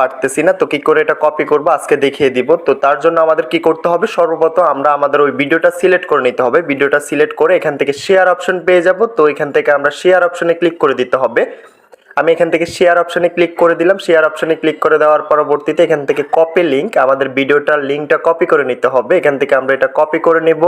পারতেছি না, তো কি করে এটা কপি করব আজকে দেখিয়ে দিব। তো তার জন্য আমাদের কি করতে হবে, সর্বপ্রথম আমরা আমাদের ওই ভিডিওটা সিলেক্ট করে নিতে হবে। ভিডিওটা সিলেক্ট করে এখান থেকে শেয়ার অপশন পেয়ে যাব। তো এখান থেকে আমরা শেয়ার অপশনে ক্লিক করে দিতে হবে। আমি এখান থেকে শেয়ার অপশনে ক্লিক করে দিলাম। শেয়ার অপশনে ক্লিক করে দেওয়ার পরবর্তীতে এখান থেকে কপি লিংক, আমাদের ভিডিওটার লিংকটা কপি করে নিতে হবে। এখান থেকে আমরা এটা কপি করে নেব।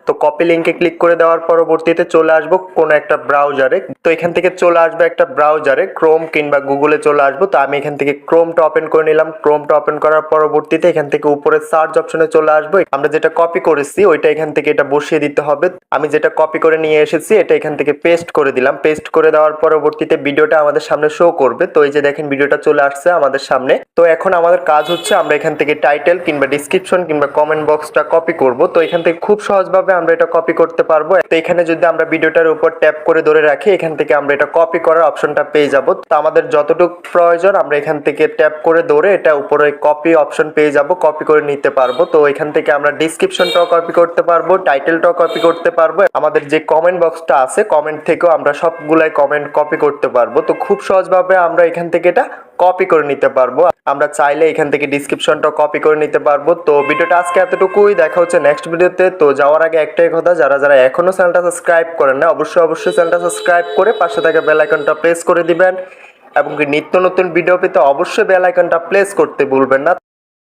তো কপি লিংকে ক্লিক করে দেওয়ার পরবর্তীতে চলে আসবো কোনো একটা ব্রাউজারে। তো এখান থেকে চলে আসবে একটা ব্রাউজারে, ক্রোম কিংবা গুগলে চলে আসবো। তো আমি এখান থেকে ক্রোমটা ওপেন করে নিলাম। ক্রোমটা ওপেন করার পরবর্তীতে এখান থেকে উপরে সার্চ অপশনে চলে আসবো। আমরা যেটা কপি করেছি ওইটা এখান থেকে এটা বসিয়ে দিতে হবে। আমি যেটা কপি করে নিয়ে এসেছি এটা এখান থেকে পেস্ট করে দিলাম। পেস্ট করে দেওয়ার পরবর্তীতে ভিডিওটা আমাদের সামনে শো করবে। তো এই যে দেখেন ভিডিওটা চলে আসছে আমাদের সামনে। তো এখন আমাদের কাজ হচ্ছে আমরা এখান থেকে টাইটেল কিংবা ডিসক্রিপশন কিংবা কমেন্ট বক্সটা কপি করব। তো এখান থেকে খুব সহজভাবে আমরা এটা কপি করতে পারবো। তো এখানে যদি আমরা ভিডিওটার উপর ট্যাপ করে ধরে রাখি এখান থেকে আমরা এটা কপি করার অপশনটা পেয়ে যাব। তো আমাদের যতটুকু প্রয়োজন আমরা এখান থেকে ট্যাপ করে ধরে এটা উপরে কপি অপশন পেয়ে যাব, কপি করে নিতে পারবো। তো এখান থেকে আমরা ডিসক্রিপশনটাও কপি করতে পারবো, টাইটেলটাও কপি করতে পারবো, আমাদের যে কমেন্ট বক্সটা আছে কমেন্ট থেকেও আমরা সবগুলাই কমেন্ট কপি করতে পারবো। তো খুব সহজভাবে আমরা এখান থেকে এটা কপি করে নিতে পারবো। আমরা চাইলে এখান থেকে ডিসক্রিপশনটা কপি করে নিতে পারবো। তো ভিডিওটা আজকে এতটুকুই, দেখা হচ্ছে নেক্সট ভিডিওতে। তো যাওয়ার আগে একটাই কথা, যারা যারা এখনো চ্যানেলটা সাবস্ক্রাইব করেন না অবশ্যই চ্যানেলটা সাবস্ক্রাইব করে পাশে থাকা বেল আইকনটা প্রেস করে দিবেন এবং নিত্য নতুন ভিডিও পেতে অবশ্যই বেল আইকনটা প্রেস করতে ভুলবেন না।